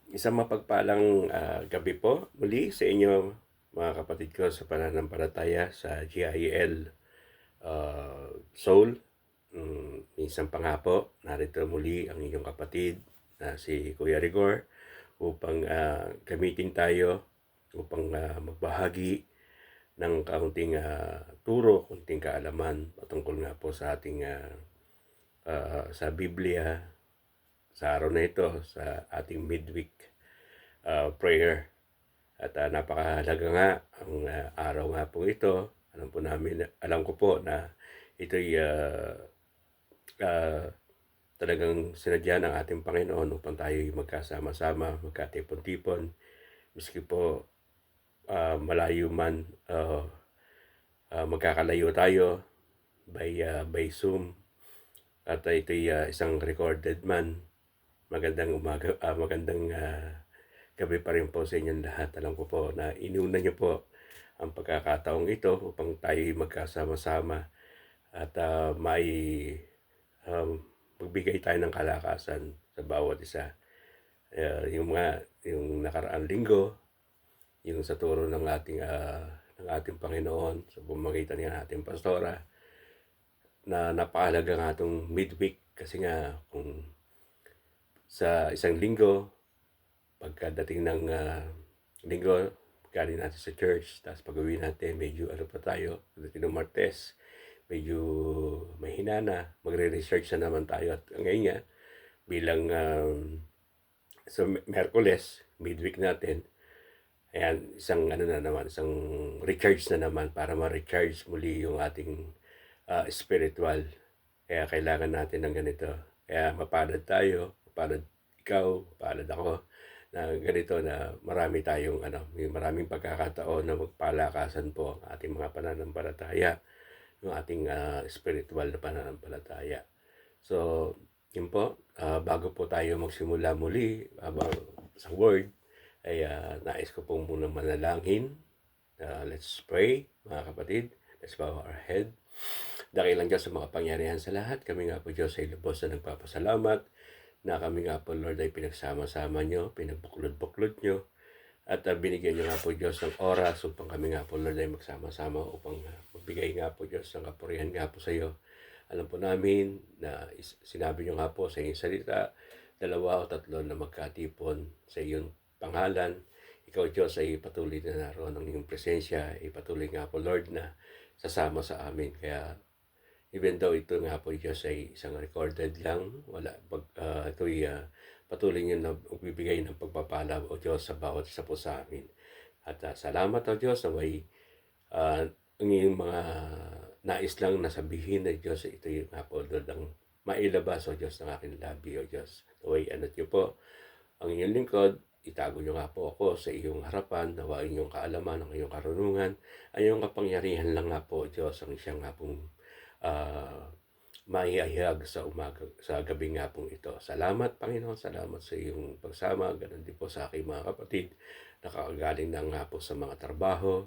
Isang mapagpalang gabi po muli sa inyo mga kapatid ko sa pananampalataya sa GIL Soul. Minsan pa nga po, narito muli ang inyong kapatid na si Kuya Rigor upang gamitin tayo upang magbahagi ng kaunting turo, kaunting kaalaman patungkol nga po sa ating sa Biblia sa araw na ito, sa ating midweek prayer. At napakahalaga nga ang araw nga po ito. Alam ko po na ito'y ah, talagang sinadya ng ating Panginoon upang tayo'y magkasama-sama, magkatipon-tipon, miski po malayo man, magkakalayo tayo by Zoom. At ito'y isang recorded man. Magandang gabi pa rin po sa inyong lahat. Alam ko po na inuna niyo po ang pagkakataong ito upang tayo magkasama-sama at um, magbigay tayo ng kalakasan sa bawat isa. Yung nakaraang linggo, yung sa turo ng ating Panginoon sa pamamagitan ng ating pastora, na napakahalaga nga itong midweek kasi nga kung sa isang linggo, pagkadating ng linggo, galing natin sa church, tapos pag-uwi natin, medyo ano pa tayo, pagdating ng Martes, medyo mahina na, magre-research na naman tayo. At ngayon nga, bilang sa Merkules, midweek natin, ayan, isang recharge na naman para ma-recharge muli yung ating spiritual. Kaya kailangan natin ng ganito. Kaya mapalad tayo, mapalad ikaw, mapalad ako, na ganito na marami tayong may maraming pagkakataon na magpalakasan po ang ating mga pananampalataya, yung ating spiritual na pananampalataya. So, yun po, bago po tayo magsimula muli sa word, ay nais ko pong muna manalangin. Let's pray, mga kapatid. Let's bow our head. Dakilang Diyos sa mga pangyarihan sa lahat. Kami nga po Diyos ay lubos na nagpapasalamat na kami nga po Lord ay pinagsama-sama nyo, pinagbuklod-buklod nyo, at binigyan nyo nga po Diyos ng oras upang kami nga po Lord ay magsama-sama upang magbigay nga po Diyos ng kapurihan nga po sa iyo. Alam po namin na sinabi nyo nga po sa inyong salita, 2 o 3 na magkatipon sa iyong pangalan. Ikaw Diyos ay patuloy na naroon ng iyong presensya, ay patuloy nga po Lord na sasama sa amin. Kaya even though ito nga po Diyos ay isang recorded lang, ito'y patuloy niyo na magbibigay ng pagpapala o Diyos sa bawat isa po sa amin. At salamat o Diyos na may ang iyong mga nais lang na sabihin na Diyos, ito yung nga po ang mailabas o Diyos ng aking labi o Diyos. Naway anat niyo po ang inyong lingkod, itago niyo nga po ako sa iyong harapan, nawa inyong kaalaman, ang iyong karunungan, ang iyong kapangyarihan lang nga po Diyos, ang siyang nga pong maihayag sa gabi nga pong ito. Salamat Panginoon, salamat sa iyong pagsama, ganun din po sa aking mga kapatid, nakakagaling na nga po sa mga trabaho.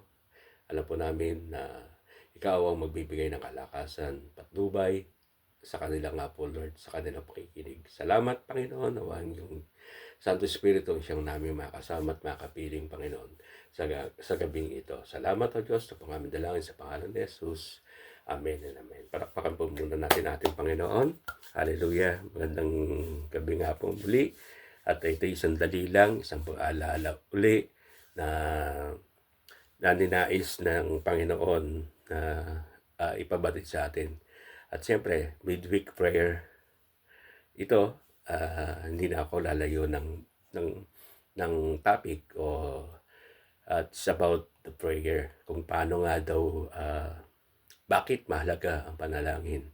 Alam po namin na ikaw ang magbibigay ng kalakasan, patnubay sa kanila nga po Lord, sa kanilang pakikinig. Salamat Panginoon, nawa yung Santo Espiritu ang siyang namin makasama at makapiling Panginoon sa gabing ito. Salamat o Diyos sa pangaming dalangin sa pangalan ni Jesus. Amen and amen. Palakpakan po muna natin ating Panginoon. Hallelujah. Magandang gabi nga po muli. At ito sandali lang, isang pag-aalala uli na ninais ng Panginoon na ipabatid sa atin. At siyempre, midweek prayer. Ito, hindi na ako lalayo ng topic it's about the prayer. Kung paano nga daw bakit mahalaga ang panalangin.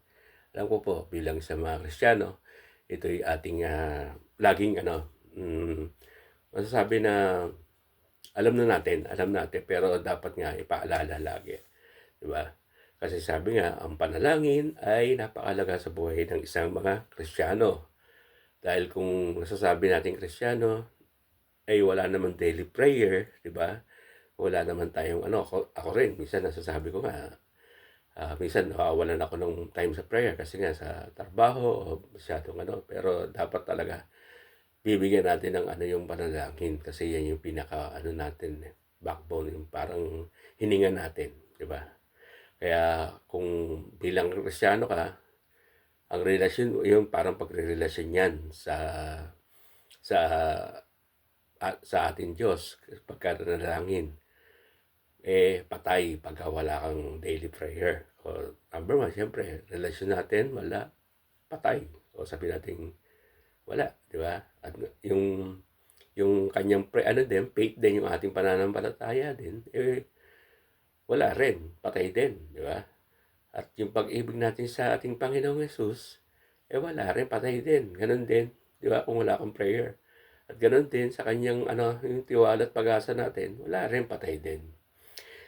Alam ko po, bilang sa mga Kristiyano, ito'y ating laging masasabi na alam natin, pero dapat nga ipaalala lagi. Diba? Kasi sabi nga, ang panalangin ay napakalaga sa buhay ng isang mga Kristiyano. Dahil kung nasasabi natin Kristiyano, ay wala naman daily prayer, diba? Wala naman tayong ako rin, minsan nasasabi ko nga, minsan nawawalan ako ng time sa prayer kasi nga sa trabaho o masyadong pero dapat talaga bibigyan natin ng ano yung panalangin kasi yan yung pinaka ano natin, backbone, yung parang hininga natin, 'di ba? Kaya kung bilang Kristiyano ka, ang relasyon yung parang pagrerelasyon yan sa sa ating Diyos pagka nanalangin, patay pagka wala kang daily prayer. O number one, siyempre, relasyon natin, wala, patay. O sabi natin, wala, di ba? At yung kanyang ano din, faith din, yung ating pananampalataya din, wala rin, patay din, di ba? At yung pag-ibig natin sa ating Panginoong Yesus, wala rin, patay din. Ganun din, di ba? Kung wala kang prayer. At ganun din sa kanyang ano, yung tiwala at pag-asa natin, wala rin, patay din.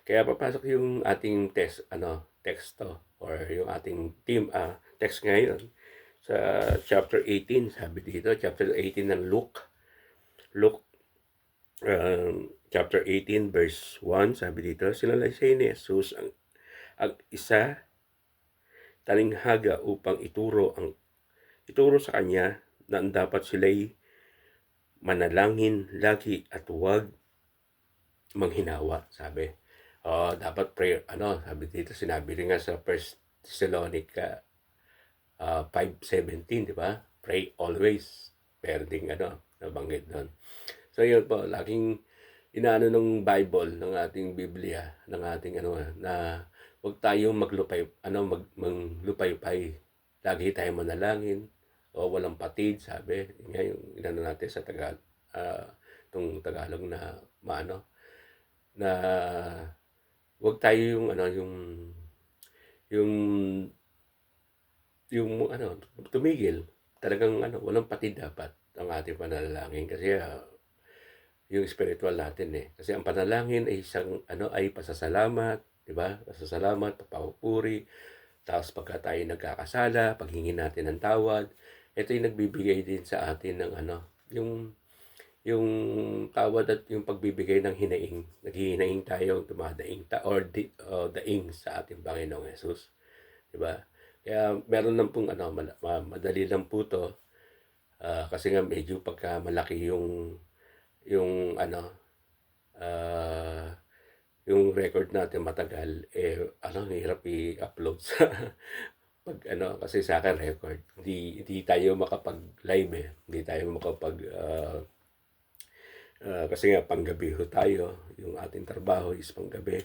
Kaya papasok yung ating teksto or yung ating text ngayon sa chapter 18, sabi dito, chapter 18 ng Luke chapter 18 verse 1, sabi dito, sinalaysay ni Jesus ang isa talinghaga upang ituro sa kanya na dapat sila'y manalangin lagi at huwag manghinawa, sabi. Dapat prayer, sabi dito, sinabi rin nga sa 1 Thessalonica 5:17, di ba? Pray always. Pero ding nabanggit doon. So yun po, laging inaano ng Bible, ng ating Biblia, ng ating na huwag tayong maglupay-pay. Lagi tayong manalangin o walang patid, sabi. Yan yung inano natin sa itong Tagalog na na huwag tayo yung tumigil. Talagang walang patid dapat ang ating panalangin kasi yung spiritual natin Kasi ang panalangin ay isang ay pasasalamat, 'di ba? Pasasalamat, papupuri. Tapos pagka tayo nagkakasala, paghingi natin ng tawad, ito yung nagbibigay din sa atin ng yung tawad at yung pagbibigay ng hinaing. Naghihinaing tayo, dumadaing daing sa ating Panginoong Hesus, 'di ba? Kaya meron lang pong madali lang po 'to. Kasi nga medyo pagka malaki yung yung record natin matagal, hirap i-upload sa kasi sa akin record. Hindi tayo makapag-live Hindi tayo kasi nga panggabi tayo, yung ating trabaho is panggabi.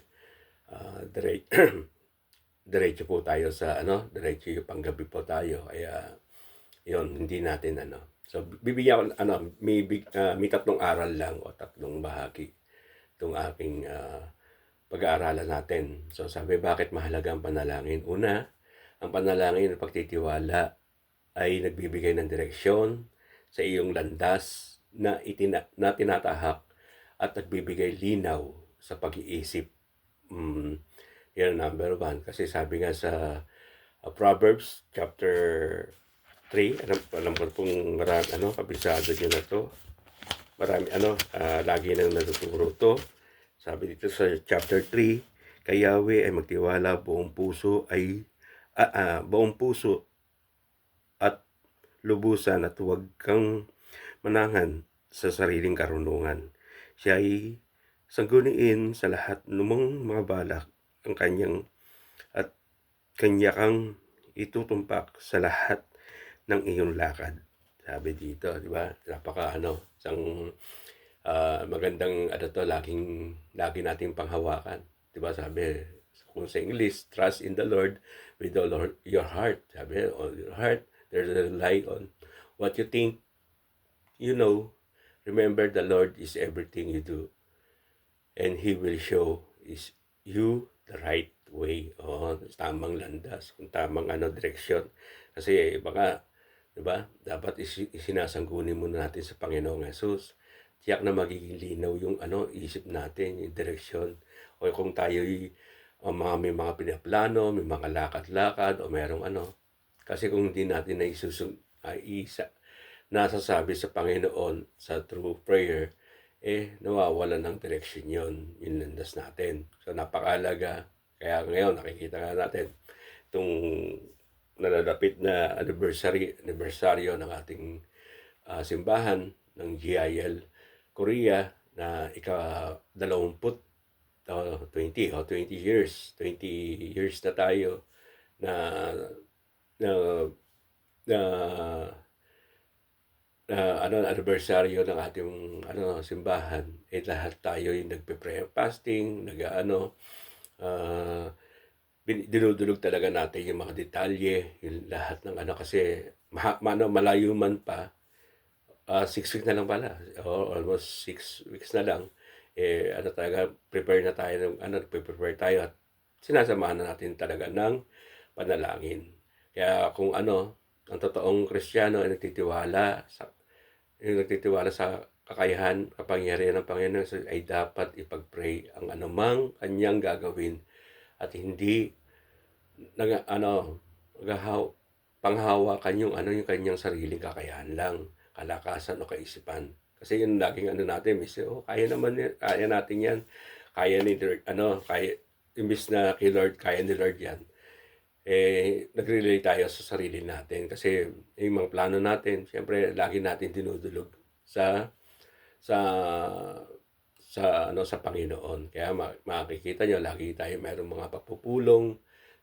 Diretso po tayo sa diretso yung panggabi po tayo. Kaya yon hindi natin So bibigyan ko may tatlong aral lang o tatlong bahagi itong aking pag-aaralan natin. So sabi, bakit mahalaga ang panalangin? Una, ang panalangin at pagtitiwala ay nagbibigay ng direksyon sa iyong landas na tinatahak at nagbibigay linaw sa pag-iisip. Yan number one. Kasi sabi nga sa Proverbs chapter 3, alam ko pong kabisado nyo na to. Marami lagi nang natuturo to. Sabi dito sa chapter 3, kay Yahweh ay magtiwala buong puso at lubusan at huwag kang manangan sa sariling karunungan. Siya ay sangguniin sa lahat ng mga balak ang kanya kang itutumpak sa lahat ng iyong lakad. Sabi dito, di ba? Napaka isang magandang lagi nating panghawakan. Di ba? Sabi, kung sa English, trust in the Lord with all your heart. Sabi, all your heart, there's a rely on what you think, remember the Lord is everything you do. And He will show you the right way. Tamang landas, kung tamang direksyon. Kasi baka, diba, dapat isinasangguni muna natin sa Panginoong Hesus. Tiyak na magiging linaw yung isip natin, yung direksyon. O kung tayo'y may mga pinaplano, may mga lakad-lakad, o merong Kasi kung hindi natin nasasabi sa Panginoon sa true prayer, nawawala ng direction yung landas natin. So napakalaga. Kaya ngayon nakikita nga natin itong nalalapit na anniversaryo ng ating simbahan ng GIL Korea na ika-20 20 years, 20 years na tayo na na na anniversaryo ng ating simbahan, lahat tayo yung nagpe-prayer fasting, ah, dinudulog talaga natin yung mga detalye, yung lahat ng kasi malayo man pa, 6 weeks na lang pala, almost 6 weeks na lang, talaga prepare na tayo ng nagpe-prepare tayo at sinasamahan na natin talaga ng panalangin. Kaya kung ang totoong Kristiyano ay nagtitiwala sa kapangyarihan ng Panginoon ay dapat ipag-pray ang anumang kanyang gagawin at hindi naghahaw panghawakan yung yung kanyang sariling kakayahan lang, kalakasan o kaisipan. Kasi yun laging natin, kaya naman yan, kaya natin yan, kaya ni Lord, kaya imbis na kay Lord, kaya ni Lord yan. Nagre-rely tayo sa sarili natin kasi yung mga plano natin, siyempre lagi natin dinudulog sa sa Panginoon. Kaya makikita nyo, lagi tayo mayroong mga pagpupulong,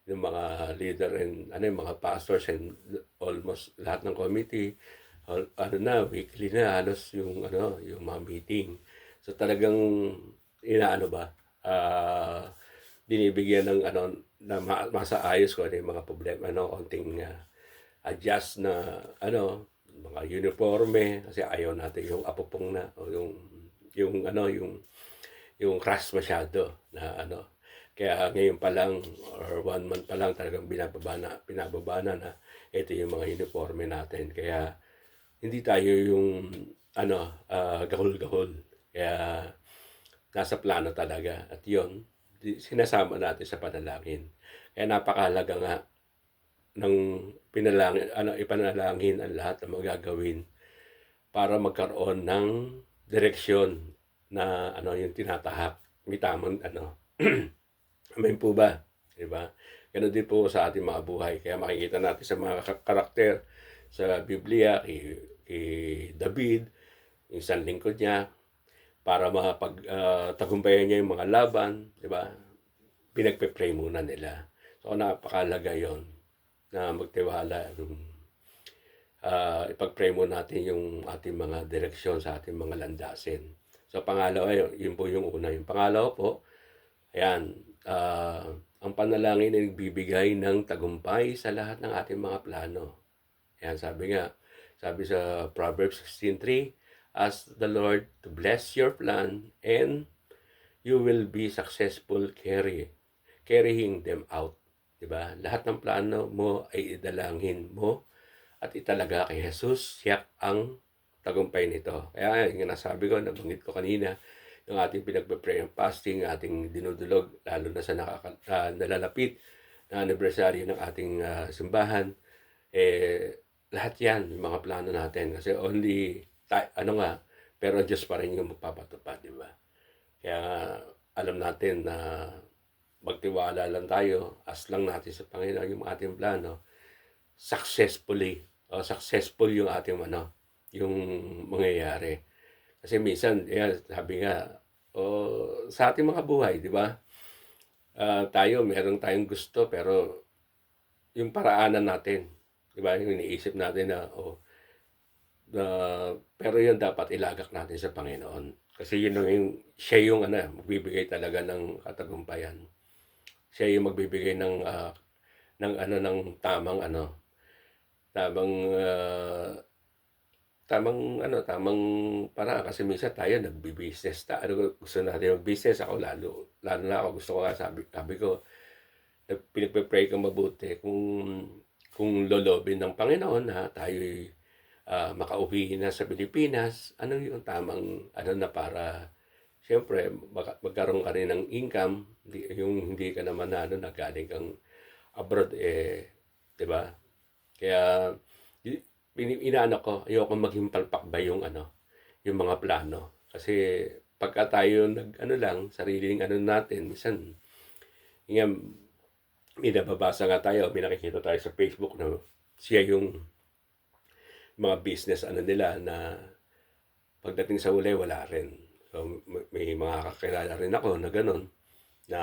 yung mga leader and yung mga pastors and almost lahat ng committee, weekly na halos yung yung mga meeting. So talagang binibigyan ng na masaayos ko yung mga problema, konting adjust na mga uniforme kasi ayaw natin yung apopong na o yung crush masyado na kaya ngayon pa lang or 1 month pa lang talagang pinababa na ito yung mga uniforme natin. Kaya hindi tayo yung gahol-gahol. Kaya nasa plano talaga at yon sinasama natin sa panalangin. Kaya napakahalaga nga ng ipanalangin ang lahat ng magagawin para magkaroon ng direksyon na yung tinatahak. May tamang amen po ba? Diba? Ganun din po sa ating mga buhay. Kaya makikita natin sa mga karakter sa Biblia, kay David, yung isang lingkod niya, para mapagtagumpayan niya yung mga laban, diba? Pinagpe-pray muna nila. So, napakalaga yon na magtiwala. Ipag-pray mo natin yung ating mga direksyon sa ating mga landasin. So, pangalawa, yun po yung una. Yung pangalawa po, ayan, ang panalangin ay nagbibigay ng tagumpay sa lahat ng ating mga plano. Ayan, sabi sa Proverbs 16:3, ask the Lord to bless your plan and you will be successful carrying them out. Diba? Lahat ng plano mo ay idalangin mo at italaga kay Jesus. Siya ang tagumpay nito. Kaya yung nasabi ko, nabanggit ko kanina, yung ating pinagpe-pray and fasting, ating dinudulog, lalo na sa nalalapit na anniversary ng ating simbahan, lahat yan, yung mga plano natin. Kasi pero Diyos pa rin yung magpapatupad, di ba? Kaya alam natin na magtiwala lang tayo, lang natin sa Panginoon yung ating plano, successful yung ating yung mangyayari. Kasi minsan, sabi nga, sa ating mga buhay, di ba? Meron tayong gusto, pero yung paraanan natin, di ba? Yung iniisip natin pero yun dapat ilagak natin sa Panginoon. Kasi siya yung magbibigay talaga ng katagumpayan. Siya yung magbibigay ng tamang tamang paraan. Kasi minsan tayo nagbi-business gusto natin mag-business. Ako lalo na ako gusto ko sabi ko, pinagpe-pray kang mabuti kung lolobin ng Panginoon na tayo'y makauwi na sa Pilipinas, yung tamang na para siyempre magkaroon ka rin ng income, yung hindi ka naman na galing kang abroad, di ba? Kaya inaano ko, ayoko maging palpakbay yung yung mga plano. Kasi pagka tayo sariling natin, minsan may nababasa nga tayo, may nakikita tayo sa Facebook na siya yung mga business ano nila na pagdating sa huli wala rin. So, may mga kakilala rin ako na gano'n, na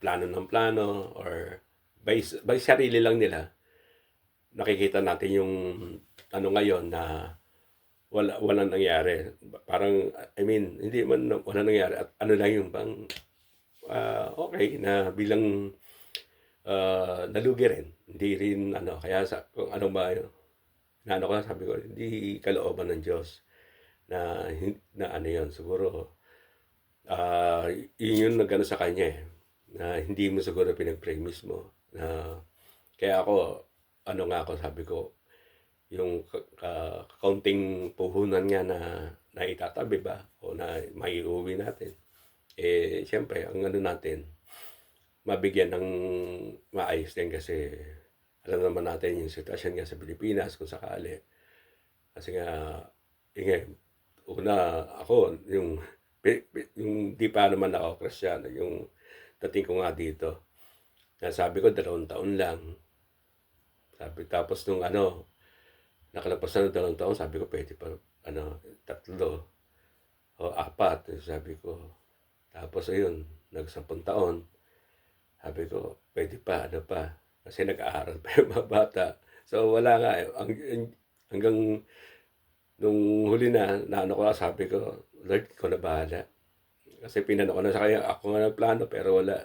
plano ng plano or by sarili lang nila, nakikita natin yung ano ngayon na walang nangyari. Parang, I mean, hindi man walang nangyari at ano lang yung bang okey na bilang, nalugi rin. Hindi rin ano, kaya kung ano ba yung inaano ko, sabi ko, hindi kalooban ng Diyos na na ano yun siguro, yun yung nag-ano sa kanya, na hindi mo siguro pinag-pray mismo na kaya ako ano nga ako sabi ko, yung kaunting puhunan nga na naitatabi ba o na maiuwi natin, siyempre ang ano natin, mabigyan ng maayos din kasi alam naman natin yung sitwasyon nga sa Pilipinas kung sakali. Kasi nga, yun nga, una ako yung di pa naman ako Kristiyano, yung dating ko nga dito, na sabi ko 2 taon lang. Sabi tapos nung ano, nakalagpas na ng 2 taon, sabi ko puwede pa ano, 3 o 4, sabi ko. Tapos ayun, nag 10 taon, sabi ko puwede pa, ano pa, kasi nag-aaral pa yung mga bata. So wala nga, hanggang nung huli na, naano ko, sabi ko, "Lord, ikaw na bahala." Kasi pinano ko na sa kanya, ako nga nagplano pero wala.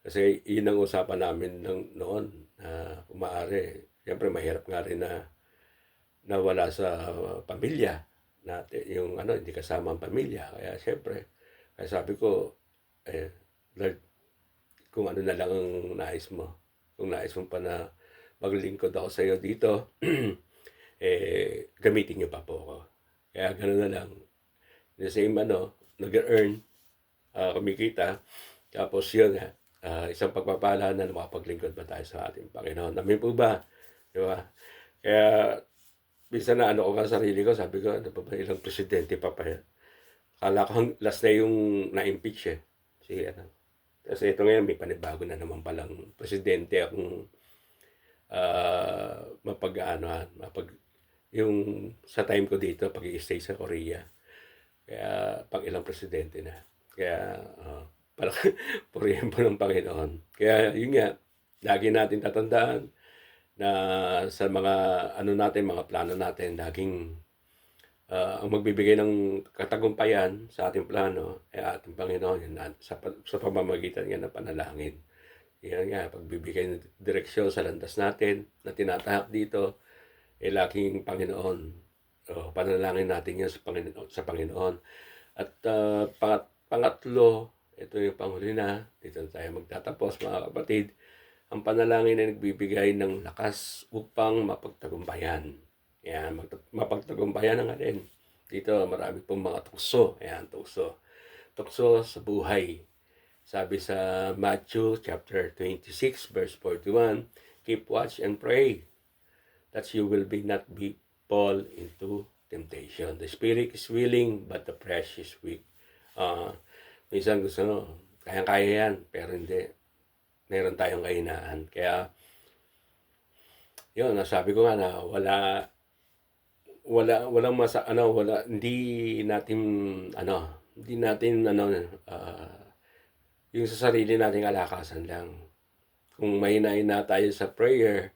Kasi yun ang usapan namin noon na kung maaari, siyempre mahirap nga rin na nawala sa pamilya natin, yung ano, hindi kasama ang pamilya. Kaya siyempre, kaya sabi ko, Lord, kung ano na lang ang nais mo, kung nais mo pa na maglingkod ako sa iyo dito, gamitin niyo pa po ako. Kaya gano'n na lang. The same ano, nag-earn, kumikita, tapos yun nga, isang pagpapala na makapaglingkod pa tayo sa ating Panginoon. Amen po ba? Di ba? Kaya minsan na ano ko nga sarili ko, sabi ko, ano pa ba, ilang presidente pa pa yan. Akala ko last na yung na-impeach Si ano. Kasi ito ngayon, may panibago na naman palang presidente akong yung sa time ko dito, pag stay sa Korea. Kaya pang ilang presidente na. Kaya parang purihin po ng Panginoon. Kaya yun nga, lagi natin tatandaan na sa mga ano natin, mga plano natin, laging ang magbibigay ng katagumpayan sa ating plano ay ating Panginoon yun, sa pamamagitan nga ng panalangin. Yan nga, pagbibigay ng direksyon sa landas natin na tinatahak dito, laging Panginoon. Panalangin natin yan sa Panginoon. At pangatlo, ito yung panghuli na, dito na tayo magtatapos mga kapatid, ang panalangin ay nagbibigay ng lakas upang mapagtagumpayan. Yan, mapagtagumpayan ang alin. Dito, marami pong mga tukso. Ayan, tukso. Tukso sa buhay. Sabi sa Matthew chapter 26, verse 41, keep watch and pray that you will not fall into temptation. The spirit is willing, but the flesh is weak. Minsan gusto kayang-kaya yan, pero hindi. Meron tayong kahinaan. Kaya, yun, nasabi ko nga na hindi natin yung sa sarili nating alakasan lang. Kung mahina-hina tayo sa prayer,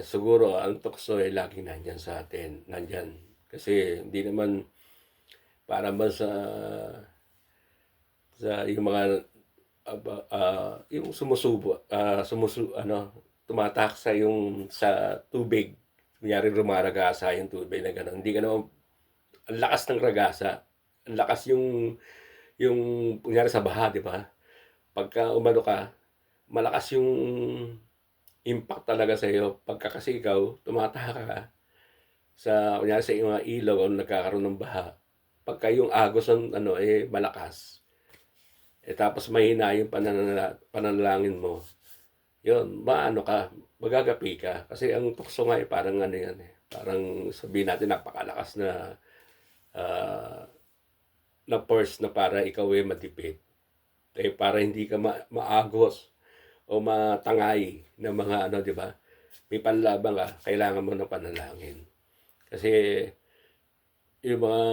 siguro ang tukso ay laging nandyan sa atin. Nandyan. Kasi hindi naman para ba sa yung mga yung tumatak sa sa tubig. Kunyari rumaragasa yung tubig na gano'n. Hindi ka naman, ang lakas ng ragasa. Ang lakas yung kunyari sa baha, di ba? Pagka umano ka, malakas yung impact talaga sa iyo. Pagka kasi ikaw, tumataka ka kunyari sa mga ilaw o nagkakaroon ng baha. Pagka yung agos ng malakas, tapos mahina yung pananalangin mo, yun, magagapi ka. Kasi ang tukso nga parang yan parang sabihin natin napakalakas na force na para ikaw matipid. Para hindi ka maagos o matangay ng mga di ba? may panlaban ka, kailangan mo ng panalangin. Kasi yung mga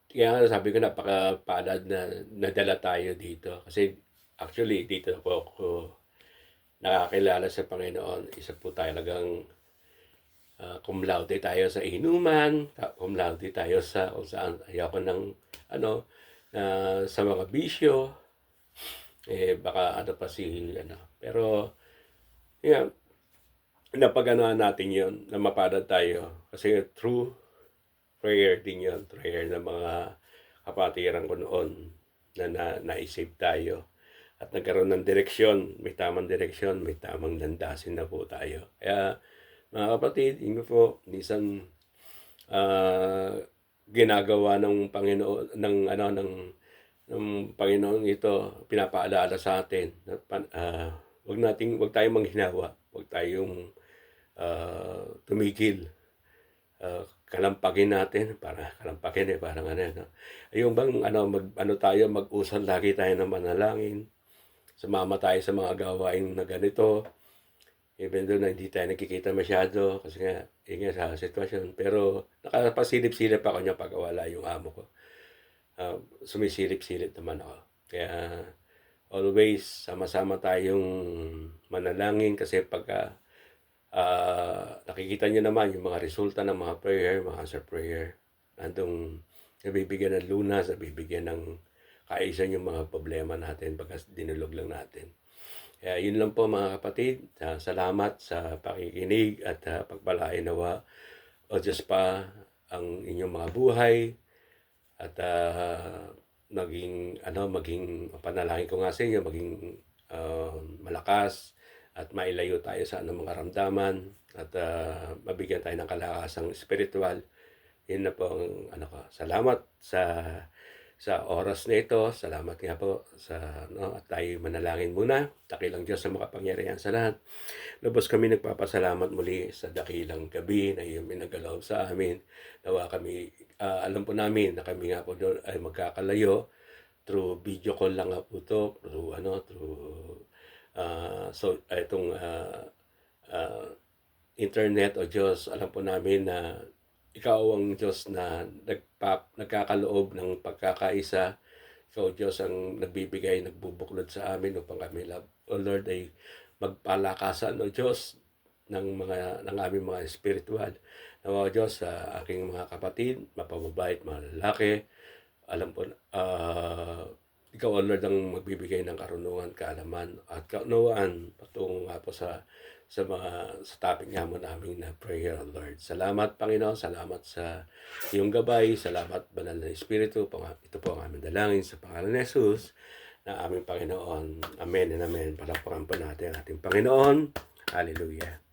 kaya nga sabi ko napakapalad na nadala tayo dito. Kasi actually dito po ako nakakilala sa Panginoon. Isa po talagang cum laude tayo sa inuman, cum laude tayo sa kung saan ayoko ng ano, sa mga bisyo, baka ano pa si ano. Pero yan, napaganoan natin yon na mapalad tayo. Kasi through prayer din yun, prayer ng mga kapatiran ko noon na-save tayo. At nagkaroon ng direksyon, may tamang direksyon, may tamang landasin na po tayo. Kaya mga kapatid, inyo po, minsan ginagawa ng Panginoon, ng Panginoon ito, pinapaalala sa atin. Wag tayong manghinawa, wag tayong tumigil. Kalampagin natin, parang ano, no? Yung bang mag-usal lagi tayo ng manalangin, sumama tayo sa mga gawain na ganito, even though na hindi tayo nagkikita masyado kasi nga, sa sitwasyon. Pero nakapasilip-silip ako niya pag wala yung amo ko. Sumisilip-silip naman ako. Kaya always sama-sama tayong manalangin kasi pagka nakikita nyo naman yung mga resulta ng mga prayer, mga answer prayer. Nandong nabibigyan ng lunas, nabibigyan ng kaayusan yung mga problema natin pagka dinulog lang natin. Kaya yun lang po mga kapatid. Salamat sa pakikinig at pagpalain nawa o Diyos pa ang inyong mga buhay at maging panalangin ko nga sa inyo, maging malakas at mailayo tayo sa anumang karamdaman at mabigyan tayo ng kalakasang spiritual. Yun na po ang ko. Salamat sa oras na ito. Salamat nga po at tayo manalangin muna. Dakilang Diyos sa makapangyarihan sa lahat. Lubos kami nagpapasalamat muli sa dakilang gabi na iyong minagalaw sa amin. Nawa kami, alam po namin na kami nga po doon ay magkakalayo through video call lang nga po ito, through itong internet o Diyos. Alam po namin na ikaw ang Diyos na nagkakaloob ng pagkakaisa. Ikaw Diyos ang nagbibigay, nagbubuklod sa amin upang kami, O Lord, ay magpalakasan, O Diyos, ng aming mga spiritual. Nawa Diyos sa aking mga kapatid, mapababait, mga lalaki. Alam po, ikaw, O Lord, ang magbibigay ng karunungan, kaalaman at kaunawaan patungo nga po sa topic nga mo namin na prayer, O Lord. Salamat, Panginoon. Salamat sa iyong gabay. Salamat, Banal na Espiritu. Ito po ang aming dalangin sa pangalan ni Jesus na aming Panginoon. Amen and amen. Palakpakan po natin ang ating Panginoon. Hallelujah.